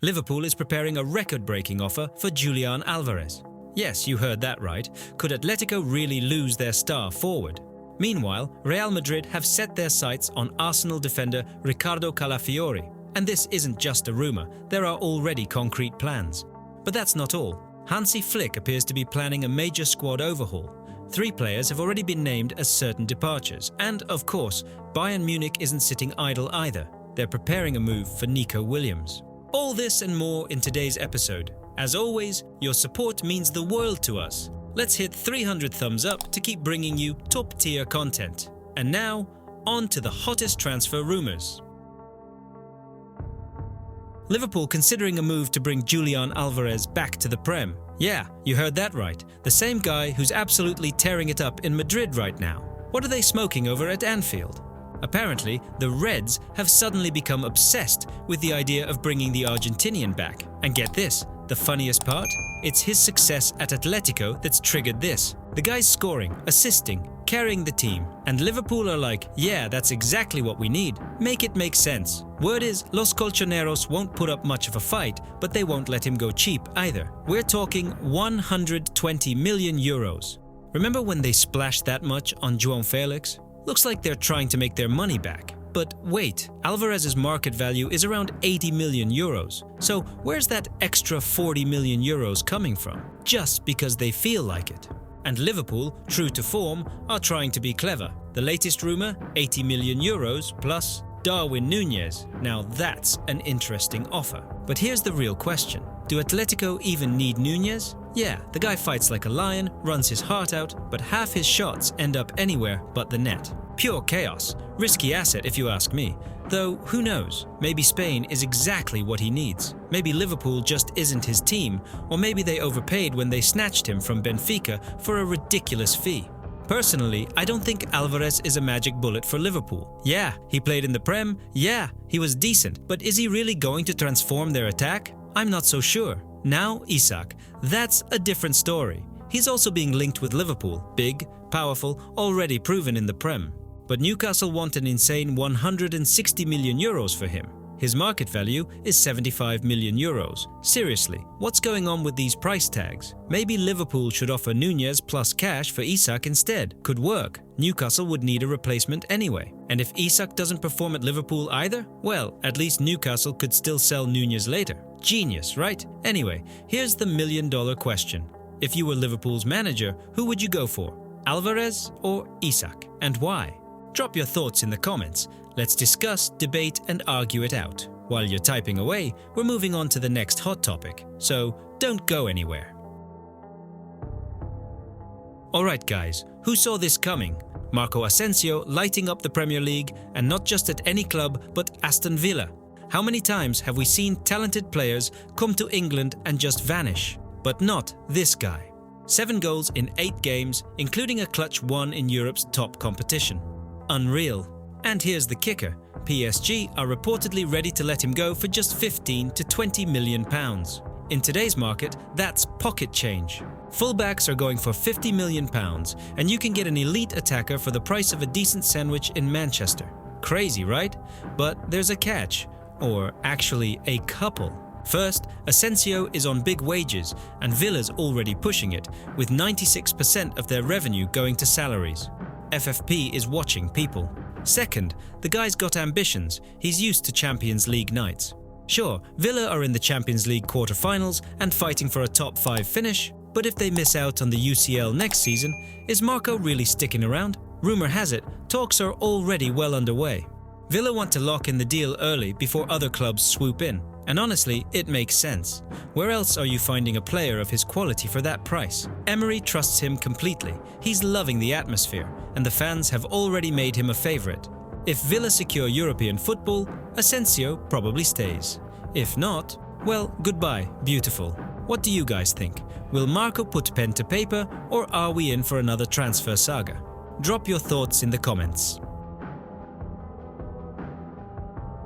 Liverpool is preparing a record-breaking offer for Julián Álvarez. Yes, you heard that right. Could Atlético really lose their star forward? Meanwhile, Real Madrid have set their sights on Arsenal defender Riccardo Calafiori. And this isn't just a rumour, there are already concrete plans. But that's not all. Hansi Flick appears to be planning a major squad overhaul. 3 players have already been named as certain departures. And, of course, Bayern Munich isn't sitting idle either. They're preparing a move for Nico Williams. All this and more in today's episode. As always, your support means the world to us. Let's hit 300 thumbs up to keep bringing you top-tier content. And now, on to the hottest transfer rumours. Liverpool considering a move to bring Julián Álvarez back to the Prem. Yeah, you heard that right. The same guy who's absolutely tearing it up in Madrid right now. What are they smoking over at Anfield? Apparently, the Reds have suddenly become obsessed with the idea of bringing the Argentinian back. And get this, the funniest part? It's his success at Atlético that's triggered this. The guy's scoring, assisting, carrying the team. And Liverpool are like, yeah, that's exactly what we need. Make it make sense. Word is, Los Colchoneros won't put up much of a fight, but they won't let him go cheap either. We're talking 120 million euros. Remember when they splashed that much on João Felix? Looks like they're trying to make their money back. But wait, Alvarez's market value is around 80 million euros. So where's that extra 40 million euros coming from? Just because they feel like it. And Liverpool, true to form, are trying to be clever. The latest rumour, 80 million euros plus Darwin Núñez. Now that's an interesting offer. But here's the real question. Do Atlético even need Núñez? Yeah, the guy fights like a lion, runs his heart out, but half his shots end up anywhere but the net. Pure chaos. Risky asset if you ask me. Though, who knows? Maybe Spain is exactly what he needs. Maybe Liverpool just isn't his team, or maybe they overpaid when they snatched him from Benfica for a ridiculous fee. Personally, I don't think Alvarez is a magic bullet for Liverpool. Yeah, he played in the Prem, yeah, he was decent, but is he really going to transform their attack? I'm not so sure. Now Isak, that's a different story. He's also being linked with Liverpool, big, powerful, already proven in the Prem. But Newcastle want an insane 160 million euros for him. His market value is 75 million euros. Seriously, what's going on with these price tags? Maybe Liverpool should offer Núñez plus cash for Isak instead. Could work. Newcastle would need a replacement anyway. And if Isak doesn't perform at Liverpool either, well, at least Newcastle could still sell Núñez later. Genius, right? Anyway, here's the million-dollar question. If you were Liverpool's manager, who would you go for? Alvarez or Isak? And why? Drop your thoughts in the comments. Let's discuss, debate, and argue it out. While you're typing away, we're moving on to the next hot topic, so don't go anywhere. Alright guys, who saw this coming? Marco Asensio lighting up the Premier League, and not just at any club, but Aston Villa. How many times have we seen talented players come to England and just vanish? But not this guy. 7 goals in 8 games, including a clutch one in Europe's top competition. Unreal. And here's the kicker. PSG are reportedly ready to let him go for just 15 to 20 million pounds. In today's market, that's pocket change. Fullbacks are going for 50 million pounds, and you can get an elite attacker for the price of a decent sandwich in Manchester. Crazy, right? But there's a catch. Or actually a couple. First, Asensio is on big wages, and Villa's already pushing it, with 96% of their revenue going to salaries. FFP is watching people. Second, the guy's got ambitions. He's used to Champions League nights. Sure, Villa are in the Champions League quarter-finals and fighting for a top 5 finish, but if they miss out on the UCL next season, is Marco really sticking around? Rumour has it, talks are already well underway. Villa want to lock in the deal early before other clubs swoop in. And honestly, it makes sense. Where else are you finding a player of his quality for that price? Emery trusts him completely. He's loving the atmosphere, and the fans have already made him a favourite. If Villa secure European football, Asensio probably stays. If not, well, goodbye, beautiful. What do you guys think? Will Marco put pen to paper, or are we in for another transfer saga? Drop your thoughts in the comments.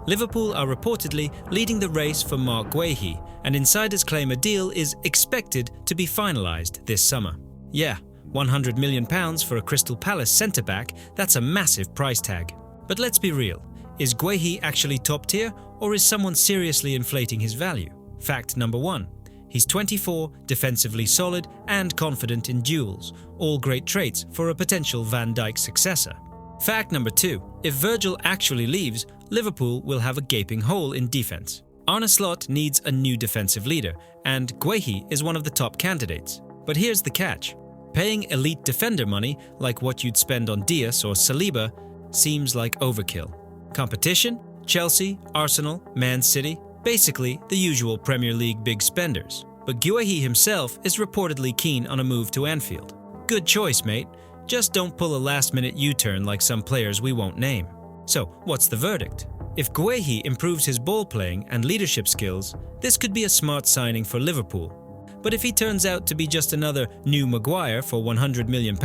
Liverpool are reportedly leading the race for Marc Guéhi, and insiders claim a deal is expected to be finalised this summer. Yeah, £100 million for a Crystal Palace centre-back, that's a massive price tag. But let's be real, is Guéhi actually top tier, or is someone seriously inflating his value? Fact number 1. He's 24, defensively solid and confident in duels, all great traits for a potential Van Dijk successor. Fact number 2. If Virgil actually leaves, Liverpool will have a gaping hole in defense. Arne Slot needs a new defensive leader, and Guehi is one of the top candidates. But here's the catch. Paying elite defender money, like what you'd spend on Dias or Saliba, seems like overkill. Competition? Chelsea, Arsenal, Man City, basically the usual Premier League big spenders. But Guehi himself is reportedly keen on a move to Anfield. Good choice, mate. Just don't pull a last-minute U-turn like some players we won't name. So, what's the verdict? If Guehi improves his ball playing and leadership skills, this could be a smart signing for Liverpool. But if he turns out to be just another new Maguire for £100 million,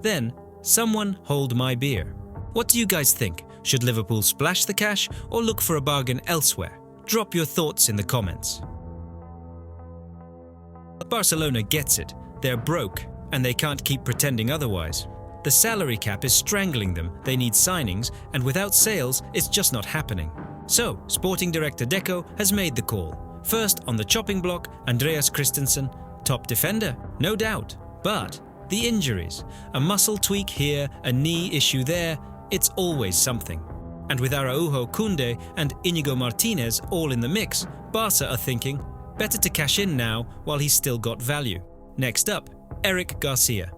then someone hold my beer. What do you guys think? Should Liverpool splash the cash or look for a bargain elsewhere? Drop your thoughts in the comments. Barcelona gets it. They're broke, and they can't keep pretending otherwise. The salary cap is strangling them, they need signings, and without sales, it's just not happening. So, Sporting Director Deco has made the call. First on the chopping block, Andreas Christensen, top defender, no doubt. But the injuries, a muscle tweak here, a knee issue there, it's always something. And with Araujo, Koundé and Inigo Martinez all in the mix, Barca are thinking, better to cash in now while he's still got value. Next up, Eric Garcia.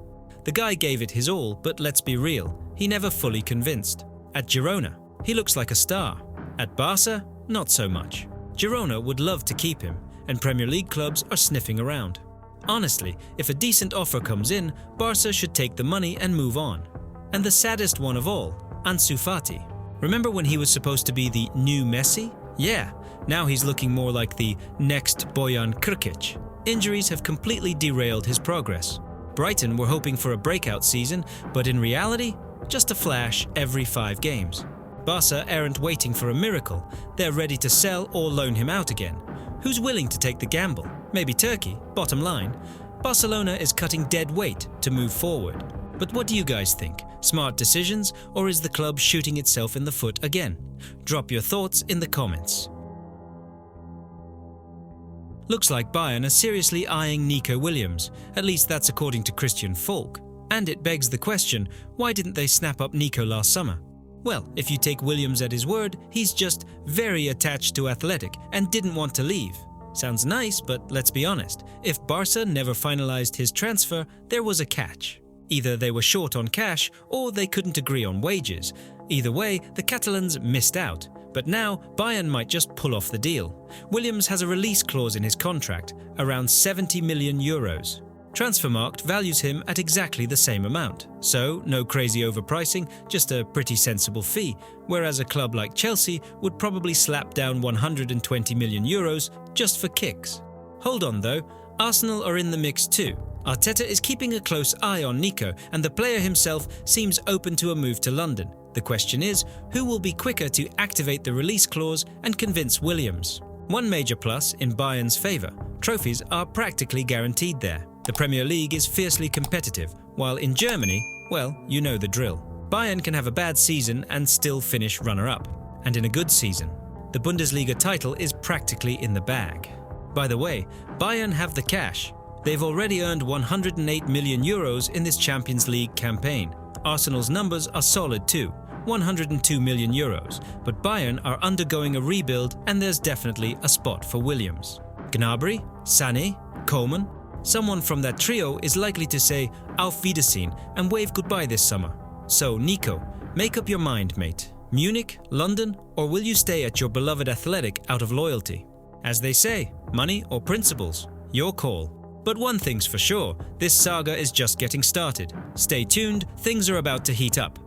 The guy gave it his all, but let's be real, he never fully convinced. At Girona, he looks like a star. At Barca, not so much. Girona would love to keep him, and Premier League clubs are sniffing around. Honestly, if a decent offer comes in, Barca should take the money and move on. And the saddest one of all, Ansu Fati. Remember when he was supposed to be the new Messi? Yeah, now he's looking more like the next Bojan Krkic. Injuries have completely derailed his progress. Brighton were hoping for a breakout season, but in reality, just a flash every 5 games. Barca aren't waiting for a miracle. They're ready to sell or loan him out again. Who's willing to take the gamble? Maybe Turkey, bottom line. Barcelona is cutting dead weight to move forward. But what do you guys think? Smart decisions, or is the club shooting itself in the foot again? Drop your thoughts in the comments. Looks like Bayern are seriously eyeing Nico Williams, at least that's according to Christian Falk. And it begs the question, why didn't they snap up Nico last summer? Well, if you take Williams at his word, he's just very attached to Atlético and didn't want to leave. Sounds nice, but let's be honest, if Barca never finalized his transfer, there was a catch. Either they were short on cash or they couldn't agree on wages. Either way, the Catalans missed out. But now, Bayern might just pull off the deal. Williams has a release clause in his contract, around €70 million. Transfermarkt values him at exactly the same amount. So, no crazy overpricing, just a pretty sensible fee, whereas a club like Chelsea would probably slap down €120 million just for kicks. Hold on though, Arsenal are in the mix too. Arteta is keeping a close eye on Nico, and the player himself seems open to a move to London. The question is, who will be quicker to activate the release clause and convince Williams? One major plus in Bayern's favour, trophies are practically guaranteed there. The Premier League is fiercely competitive, while in Germany, well, you know the drill. Bayern can have a bad season and still finish runner-up. And in a good season, the Bundesliga title is practically in the bag. By the way, Bayern have the cash. They've already earned €108 million in this Champions League campaign. Arsenal's numbers are solid too, €102 million, but Bayern are undergoing a rebuild and there's definitely a spot for Williams. Gnabry, Sané, Coman, someone from that trio is likely to say Auf Wiedersehen and wave goodbye this summer. So Nico, make up your mind, mate. Munich, London, or will you stay at your beloved Athletic out of loyalty? As they say, money or principles, your call. But one thing's for sure, this saga is just getting started. Stay tuned, things are about to heat up.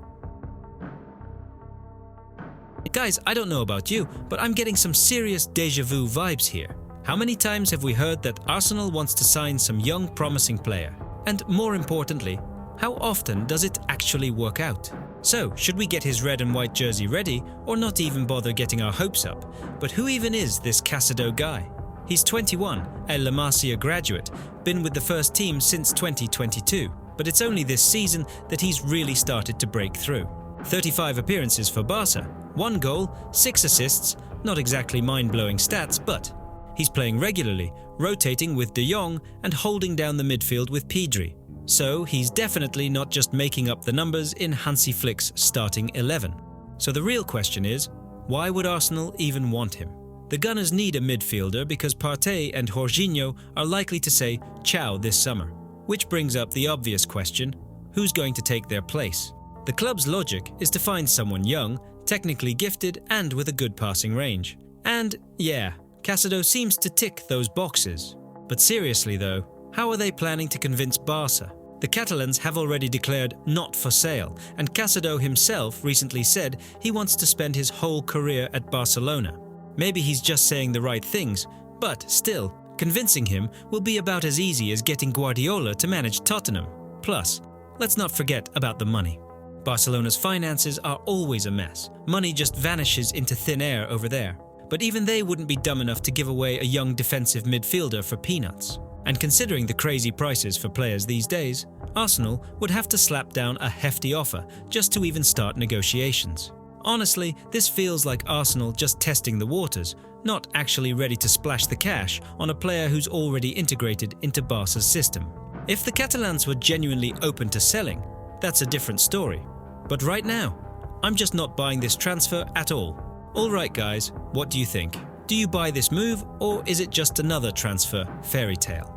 Guys, I don't know about you, but I'm getting some serious déjà vu vibes here. How many times have we heard that Arsenal wants to sign some young promising player? And more importantly, how often does it actually work out? So, should we get his red and white jersey ready, or not even bother getting our hopes up? But who even is this Casado guy? He's 21, a La Masia graduate, been with the first team since 2022, but it's only this season that he's really started to break through. 35 appearances for Barca, 1 goal, 6 assists, not exactly mind-blowing stats, but He's playing regularly, rotating with De Jong and holding down the midfield with Pedri. So he's definitely not just making up the numbers in Hansi Flick's starting 11. So the real question is, why would Arsenal even want him? The Gunners need a midfielder because Partey and Jorginho are likely to say ciao this summer. Which brings up the obvious question, who's going to take their place? The club's logic is to find someone young, technically gifted and with a good passing range. And yeah, Caicedo seems to tick those boxes. But seriously though, how are they planning to convince Barca? The Catalans have already declared not for sale, and Caicedo himself recently said he wants to spend his whole career at Barcelona. Maybe he's just saying the right things, but still, convincing him will be about as easy as getting Guardiola to manage Tottenham. Plus, let's not forget about the money. Barcelona's finances are always a mess. Money just vanishes into thin air over there. But even they wouldn't be dumb enough to give away a young defensive midfielder for peanuts. And considering the crazy prices for players these days, Arsenal would have to slap down a hefty offer just to even start negotiations. Honestly, this feels like Arsenal just testing the waters, not actually ready to splash the cash on a player who's already integrated into Barca's system. If the Catalans were genuinely open to selling, that's a different story. But right now, I'm just not buying this transfer at all. Alright guys, what do you think? Do you buy this move, or is it just another transfer fairy tale?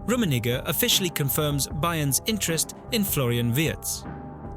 Rummenigge officially confirms Bayern's interest in Florian Wirtz.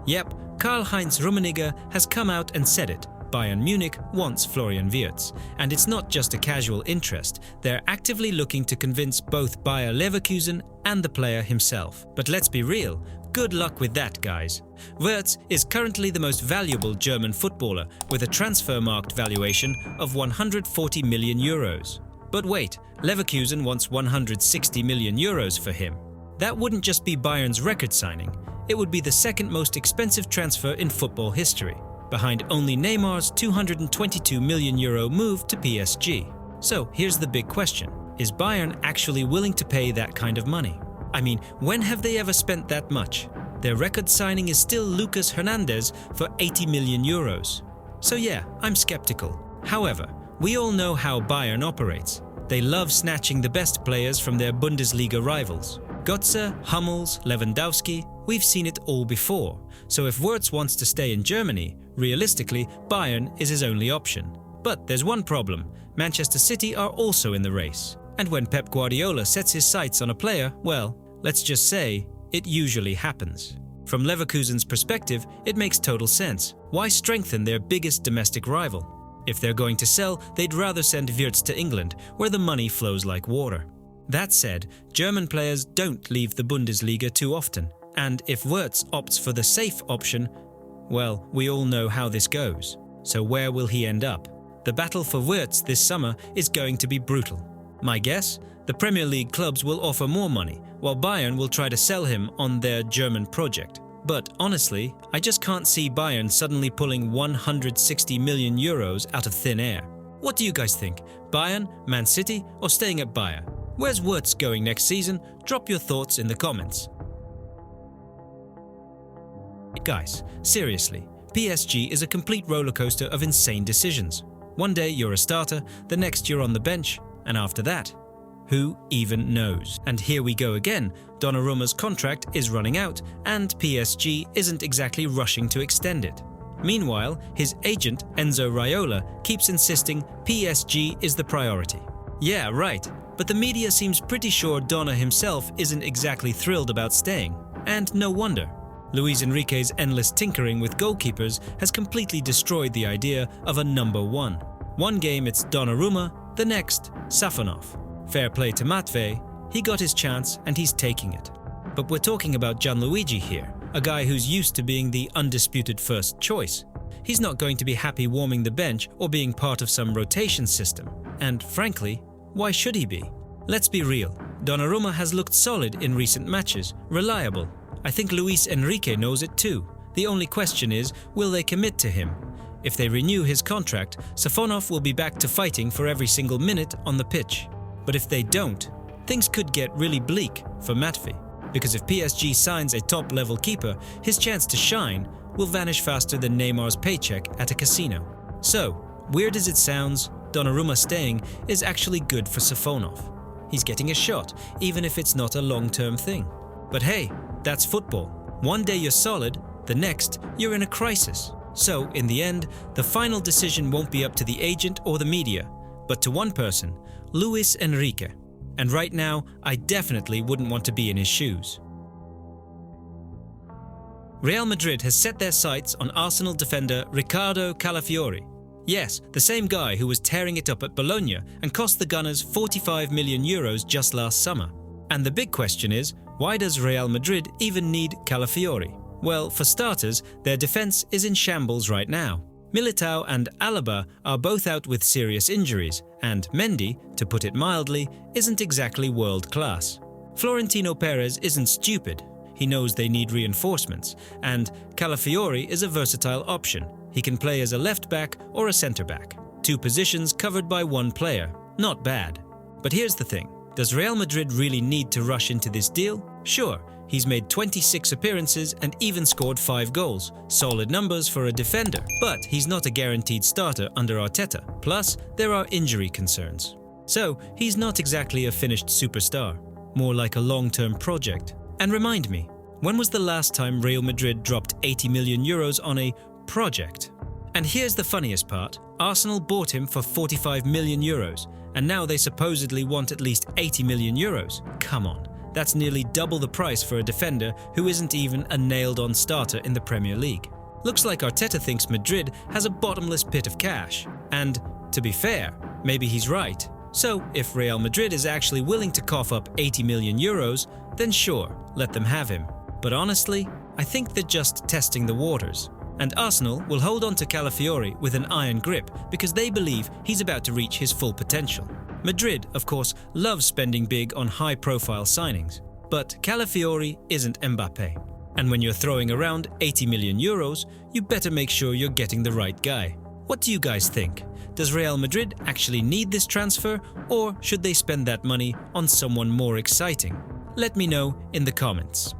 Yep, Karl-Heinz Rummenigge has come out and said it. Bayern Munich wants Florian Wirtz, and it's not just a casual interest. They're actively looking to convince both Bayer Leverkusen and the player himself. But let's be real, good luck with that, guys. Wirtz is currently the most valuable German footballer with a transfer market valuation of 140 million euros. But wait, Leverkusen wants 160 million euros for him. That wouldn't just be Bayern's record signing, it would be the second most expensive transfer in football history, behind only Neymar's 222 million euro move to PSG. So here's the big question, is Bayern actually willing to pay that kind of money? I mean, when have they ever spent that much? Their record signing is still Lucas Hernandez for 80 million euros. So yeah, I'm skeptical. However, we all know how Bayern operates. They love snatching the best players from their Bundesliga rivals. Götze, Hummels, Lewandowski, we've seen it all before. So if Wirtz wants to stay in Germany, realistically, Bayern is his only option. But there's one problem. Manchester City are also in the race. And when Pep Guardiola sets his sights on a player, well, let's just say, it usually happens. From Leverkusen's perspective, it makes total sense. Why strengthen their biggest domestic rival? If they're going to sell, they'd rather send Wirtz to England, where the money flows like water. That said, German players don't leave the Bundesliga too often, and if Wirtz opts for the safe option, well, we all know how this goes. So where will he end up? The battle for Wirtz this summer is going to be brutal. My guess? The Premier League clubs will offer more money, while Bayern will try to sell him on their German project. But honestly, I just can't see Bayern suddenly pulling 160 million euros out of thin air. What do you guys think? Bayern, Man City, or staying at Bayer? Where's Wirtz going next season? Drop your thoughts in the comments. Guys, seriously, PSG is a complete rollercoaster of insane decisions. One day you're a starter, the next you're on the bench, and after that, who even knows? And here we go again. Donnarumma's contract is running out, and PSG isn't exactly rushing to extend it. Meanwhile, his agent, Enzo Raiola, keeps insisting PSG is the priority. Yeah, right, but the media seems pretty sure Donna himself isn't exactly thrilled about staying. And no wonder. Luis Enrique's endless tinkering with goalkeepers has completely destroyed the idea of a number one. One game it's Donnarumma, the next, Safonov. Fair play to Matvey, he got his chance and he's taking it. But we're talking about Gianluigi here, a guy who's used to being the undisputed first choice. He's not going to be happy warming the bench or being part of some rotation system. And frankly, why should he be? Let's be real, Donnarumma has looked solid in recent matches, reliable. I think Luis Enrique knows it too. The only question is, will they commit to him? If they renew his contract, Safonov will be back to fighting for every single minute on the pitch. But if they don't, things could get really bleak for Matvey. Because if PSG signs a top-level keeper, his chance to shine will vanish faster than Neymar's paycheck at a casino. So, weird as it sounds, Donnarumma staying is actually good for Safonov. He's getting a shot, even if it's not a long-term thing. But hey, that's football. One day you're solid, the next you're in a crisis. So, in the end, the final decision won't be up to the agent or the media, but to one person, Luis Enrique. And right now, I definitely wouldn't want to be in his shoes. Real Madrid has set their sights on Arsenal defender Riccardo Calafiori. Yes, the same guy who was tearing it up at Bologna and cost the Gunners 45 million euros just last summer. And the big question is, why does Real Madrid even need Calafiori? Well, for starters, their defense is in shambles right now. Militao and Alaba are both out with serious injuries, and Mendy, to put it mildly, isn't exactly world-class. Florentino Perez isn't stupid. He knows they need reinforcements, and Calafiori is a versatile option. He can play as a left-back or a centre-back. 2 positions covered by 1 player. Not bad. But here's the thing. Does Real Madrid really need to rush into this deal? Sure, he's made 26 appearances and even scored 5 goals. Solid numbers for a defender. But he's not a guaranteed starter under Arteta. Plus, there are injury concerns. So, he's not exactly a finished superstar. More like a long-term project. And remind me, when was the last time Real Madrid dropped 80 million euros on a project? And here's the funniest part. Arsenal bought him for 45 million euros, and now they supposedly want at least 80 million euros. Come on, that's nearly double the price for a defender who isn't even a nailed-on starter in the Premier League. Looks like Arteta thinks Madrid has a bottomless pit of cash. And, to be fair, maybe he's right. So, if Real Madrid is actually willing to cough up 80 million euros, then sure, let them have him. But honestly, I think they're just testing the waters. And Arsenal will hold on to Calafiori with an iron grip because they believe he's about to reach his full potential. Madrid, of course, loves spending big on high-profile signings. But Calafiori isn't Mbappe. And when you're throwing around 80 million euros, you better make sure you're getting the right guy. What do you guys think? Does Real Madrid actually need this transfer, or should they spend that money on someone more exciting? Let me know in the comments.